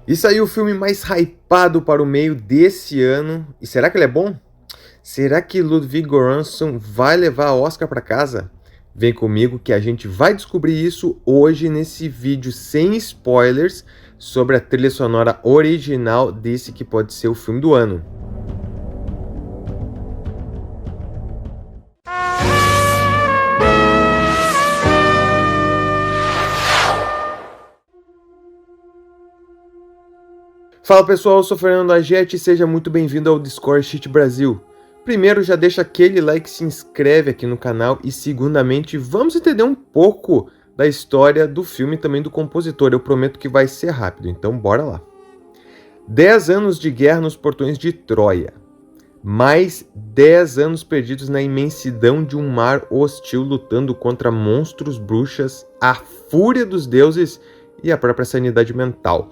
E saiu o filme mais hypado para o meio desse ano. E será que ele é bom? Será que Ludwig Göransson vai levar a Oscar para casa? Vem comigo que a gente vai descobrir isso hoje nesse vídeo sem spoilers sobre a trilha sonora original desse que pode ser o filme do ano. Fala pessoal, eu sou Fernando Agete e seja muito bem-vindo ao Discord Sheet Brasil. Primeiro, já deixa aquele like, se inscreve aqui no canal e segundamente, vamos entender um pouco da história do filme e também do compositor. Eu prometo que vai ser rápido, então bora lá. 10 anos de guerra nos portões de Troia. Mais 10 anos perdidos na imensidão de um mar hostil lutando contra monstros, bruxas, a fúria dos deuses e a própria sanidade mental.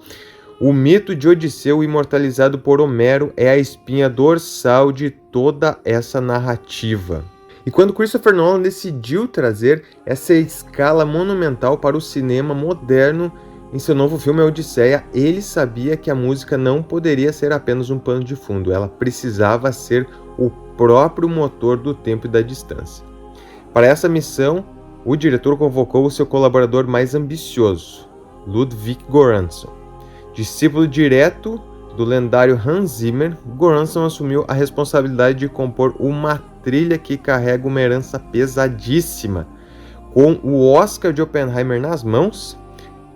O mito de Odisseu, imortalizado por Homero, é a espinha dorsal de toda essa narrativa. E quando Christopher Nolan decidiu trazer essa escala monumental para o cinema moderno em seu novo filme A Odisseia, ele sabia que a música não poderia ser apenas um pano de fundo, ela precisava ser o próprio motor do tempo e da distância. Para essa missão, o diretor convocou o seu colaborador mais ambicioso, Ludwig Göransson. Discípulo direto do lendário Hans Zimmer, Göransson assumiu a responsabilidade de compor uma trilha que carrega uma herança pesadíssima. Com o Oscar de Oppenheimer nas mãos,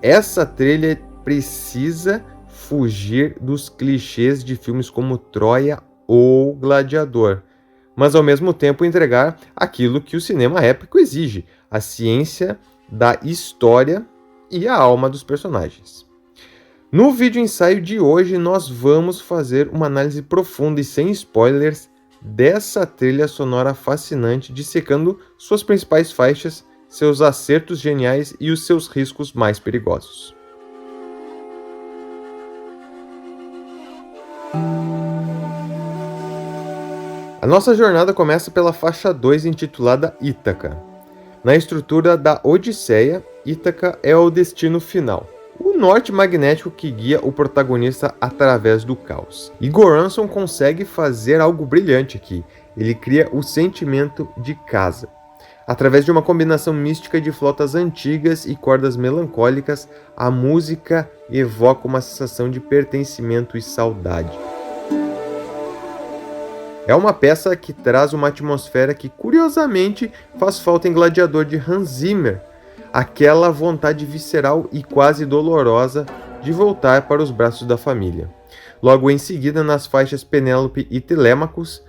essa trilha precisa fugir dos clichês de filmes como Troia ou Gladiador, mas ao mesmo tempo entregar aquilo que o cinema épico exige, a ciência da história e a alma dos personagens. No vídeo ensaio de hoje, nós vamos fazer uma análise profunda e sem spoilers dessa trilha sonora fascinante, dissecando suas principais faixas, seus acertos geniais e os seus riscos mais perigosos. A nossa jornada começa pela faixa 2, intitulada Ítaca. Na estrutura da Odisseia, Ítaca é o destino final. O norte magnético que guia o protagonista através do caos. E Göransson consegue fazer algo brilhante aqui. Ele cria o sentimento de casa. Através de uma combinação mística de flautas antigas e cordas melancólicas, a música evoca uma sensação de pertencimento e saudade. É uma peça que traz uma atmosfera que, curiosamente, faz falta em Gladiador de Hans Zimmer, aquela vontade visceral e quase dolorosa de voltar para os braços da família. Logo em seguida, nas faixas Penélope e Telêmacos,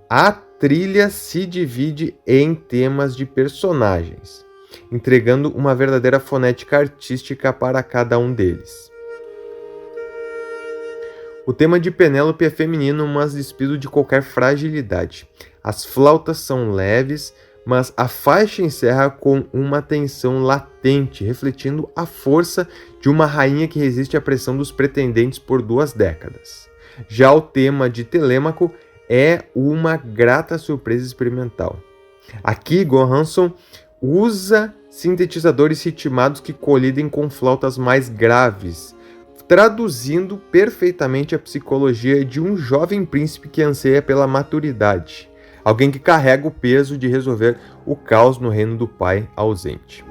a trilha se divide em temas de personagens, entregando uma verdadeira fonética artística para cada um deles. O tema de Penélope é feminino, mas despido de qualquer fragilidade. As flautas são leves, mas a faixa encerra com uma tensão latente, refletindo a força de uma rainha que resiste à pressão dos pretendentes por 2 décadas. Já o tema de Telêmaco é uma grata surpresa experimental. Aqui, Göransson usa sintetizadores ritmados que colidem com flautas mais graves, traduzindo perfeitamente a psicologia de um jovem príncipe que anseia pela maturidade. Alguém que carrega o peso de resolver o caos no reino do pai ausente.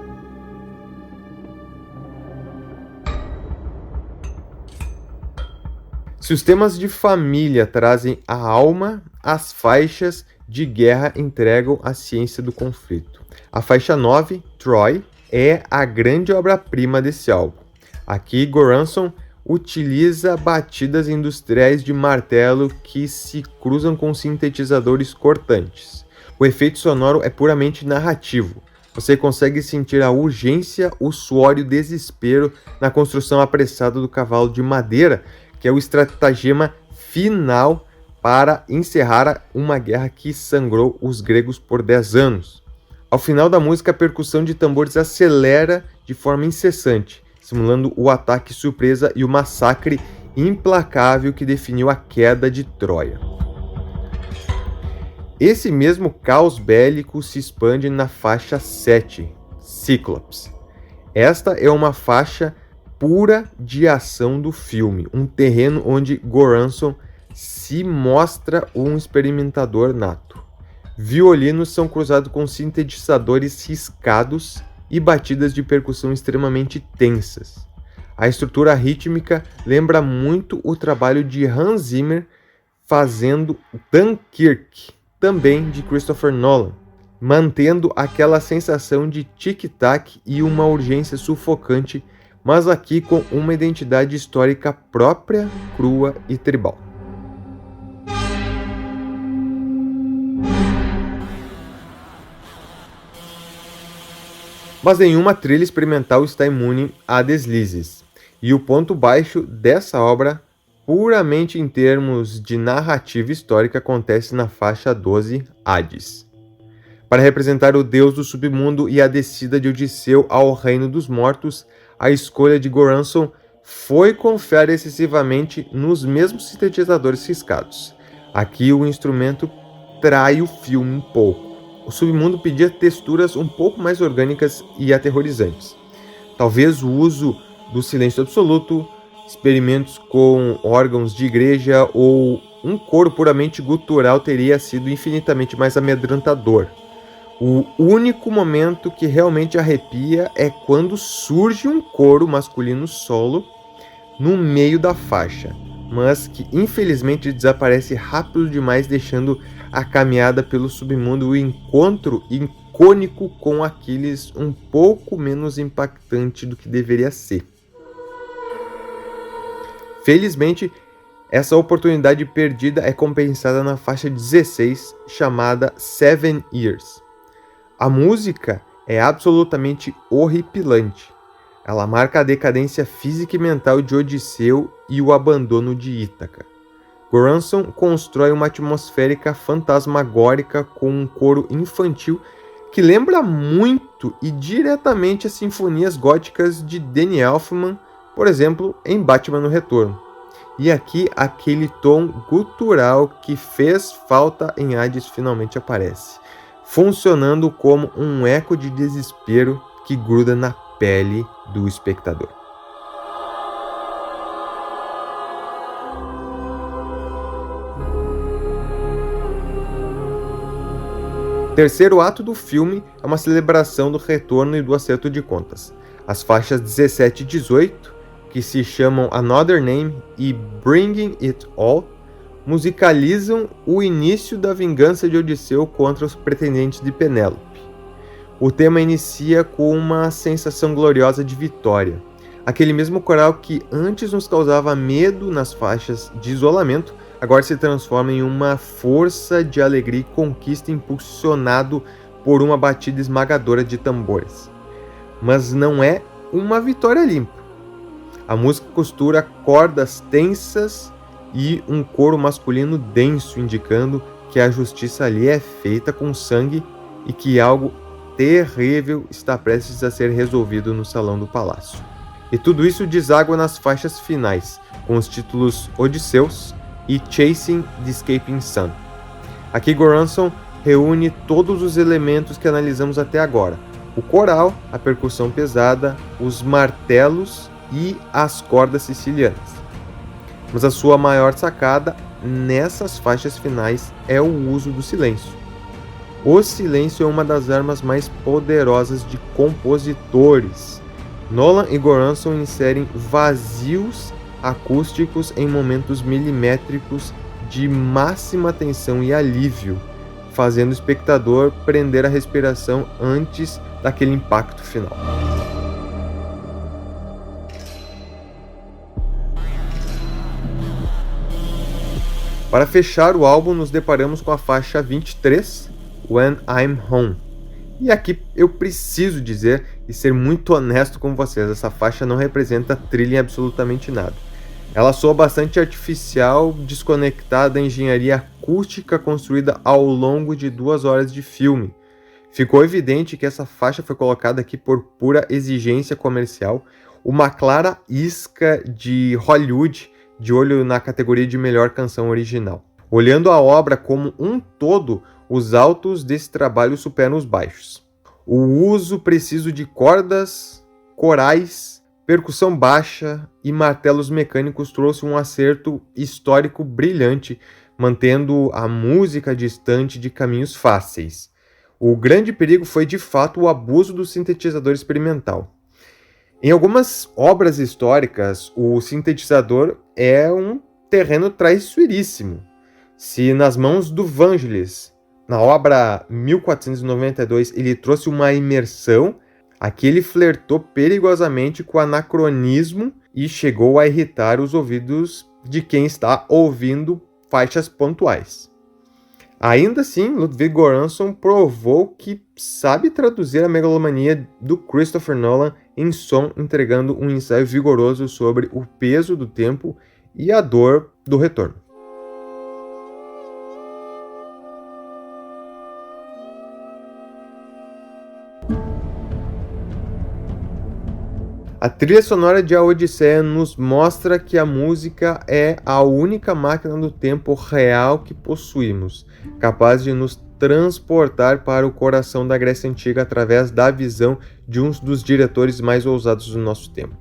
Se os temas de família trazem a alma, as faixas de guerra entregam a ciência do conflito. A faixa 9, Troy, é a grande obra-prima desse álbum. Aqui, Göransson utiliza batidas industriais de martelo que se cruzam com sintetizadores cortantes. O efeito sonoro é puramente narrativo. Você consegue sentir a urgência, o suor e o desespero na construção apressada do cavalo de madeira, que é o estratagema final para encerrar uma guerra que sangrou os gregos por 10 anos. Ao final da música, a percussão de tambores acelera de forma incessante, simulando o ataque surpresa e o massacre implacável que definiu a queda de Troia. Esse mesmo caos bélico se expande na faixa 7, Cyclops. Esta é uma faixa pura de ação do filme, um terreno onde Goranson se mostra um experimentador nato. Violinos são cruzados com sintetizadores riscados e batidas de percussão extremamente tensas. A estrutura rítmica lembra muito o trabalho de Hans Zimmer fazendo Dunkirk, também de Christopher Nolan, mantendo aquela sensação de tic-tac e uma urgência sufocante, mas aqui com uma identidade histórica própria, crua e tribal. Mas nenhuma trilha experimental está imune a deslizes, e o ponto baixo dessa obra, puramente em termos de narrativa histórica, acontece na faixa 12, Hades. Para representar o deus do submundo e a descida de Odisseu ao reino dos mortos, a escolha de Goranson foi confiar excessivamente nos mesmos sintetizadores riscados. Aqui o instrumento trai o filme um pouco. O submundo pedia texturas um pouco mais orgânicas e aterrorizantes. Talvez o uso do silêncio absoluto, experimentos com órgãos de igreja ou um coro puramente gutural teria sido infinitamente mais amedrontador. O único momento que realmente arrepia é quando surge um coro masculino solo no meio da faixa, mas que infelizmente desaparece rápido demais, deixando a caminhada pelo submundo e o encontro icônico com Aquiles um pouco menos impactante do que deveria ser. Felizmente, essa oportunidade perdida é compensada na faixa 16, chamada Seven Years. A música é absolutamente horripilante. Ela marca a decadência física e mental de Odisseu e o abandono de Ítaca. Goranson constrói uma atmosférica fantasmagórica com um coro infantil que lembra muito e diretamente as sinfonias góticas de Danny Elfman, por exemplo, em Batman no Retorno. E aqui aquele tom gutural que fez falta em Hades finalmente aparece, funcionando como um eco de desespero que gruda na pele do espectador. O terceiro ato do filme é uma celebração do retorno e do acerto de contas. As faixas 17 e 18, que se chamam Another Name e Bringing It All, musicalizam o início da vingança de Odisseu contra os pretendentes de Penélope. O tema inicia com uma sensação gloriosa de vitória. Aquele mesmo coral que antes nos causava medo nas faixas de isolamento, agora se transforma em uma força de alegria e conquista impulsionado por uma batida esmagadora de tambores. Mas não é uma vitória limpa. A música costura cordas tensas e um coro masculino denso, indicando que a justiça ali é feita com sangue e que algo terrível está prestes a ser resolvido no salão do palácio. E tudo isso deságua nas faixas finais, com os títulos Odisseus e Chasing the Escaping Sun. Aqui Goranson reúne todos os elementos que analisamos até agora: o coral, a percussão pesada, os martelos e as cordas sicilianas. Mas a sua maior sacada nessas faixas finais é o uso do silêncio. O silêncio é uma das armas mais poderosas de compositores. Nolan e Goranson inserem vazios acústicos em momentos milimétricos de máxima tensão e alívio, fazendo o espectador prender a respiração antes daquele impacto final. Para fechar o álbum, nos deparamos com a faixa 23, When I'm Home. E aqui eu preciso dizer e ser muito honesto com vocês, essa faixa não representa trilha em absolutamente nada. Ela soa bastante artificial, desconectada da engenharia acústica construída ao longo de 2 horas de filme. Ficou evidente que essa faixa foi colocada aqui por pura exigência comercial, uma clara isca de Hollywood de olho na categoria de melhor canção original. Olhando a obra como um todo, os altos desse trabalho superam os baixos. O uso preciso de cordas, corais, percussão baixa e martelos mecânicos trouxe um acerto histórico brilhante, mantendo a música distante de caminhos fáceis. O grande perigo foi de fato o abuso do sintetizador experimental. Em algumas obras históricas, o sintetizador é um terreno traiçoeiríssimo. Se nas mãos do Vangelis, na obra 1492, ele trouxe uma imersão, aqui ele flertou perigosamente com o anacronismo e chegou a irritar os ouvidos de quem está ouvindo faixas pontuais. Ainda assim, Ludwig Göransson provou que sabe traduzir a megalomania do Christopher Nolan em som, entregando um ensaio vigoroso sobre o peso do tempo e a dor do retorno. A trilha sonora de A Odisseia nos mostra que a música é a única máquina do tempo real que possuímos, capaz de nos transportar para o coração da Grécia Antiga através da visão de um dos diretores mais ousados do nosso tempo.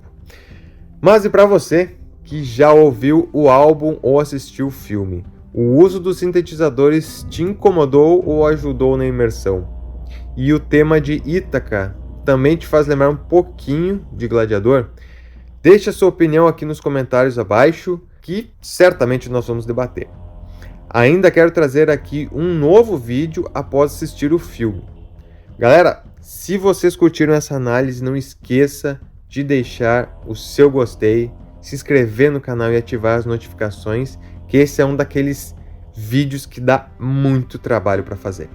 Mas e para você que já ouviu o álbum ou assistiu o filme, o uso dos sintetizadores te incomodou ou ajudou na imersão? E o tema de Ítaca também te faz lembrar um pouquinho de Gladiador? Deixe a sua opinião aqui nos comentários abaixo, que certamente nós vamos debater. Ainda quero trazer aqui um novo vídeo após assistir o filme. Galera, se vocês curtiram essa análise, não esqueça de deixar o seu gostei, se inscrever no canal e ativar as notificações, que esse é um daqueles vídeos que dá muito trabalho para fazer.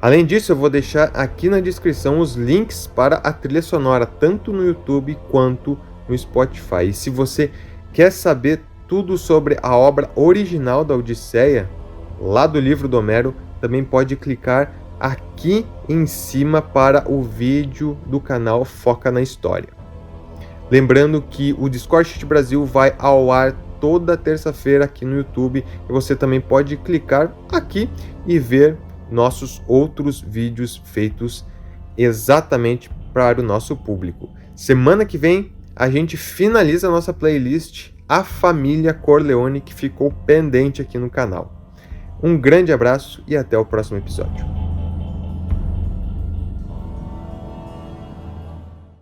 Além disso, eu vou deixar aqui na descrição os links para a trilha sonora, tanto no YouTube quanto no Spotify. E se você quer saber tudo sobre a obra original da Odisseia, lá do livro do Homero, também pode clicar aqui em cima para o vídeo do canal Foca na História. Lembrando que o Discord City Brasil vai ao ar toda terça-feira aqui no YouTube, e você também pode clicar aqui e ver nossos outros vídeos feitos exatamente para o nosso público. Semana que vem a gente finaliza a nossa playlist A Família Corleone, que ficou pendente aqui no canal. Um grande abraço e até o próximo episódio.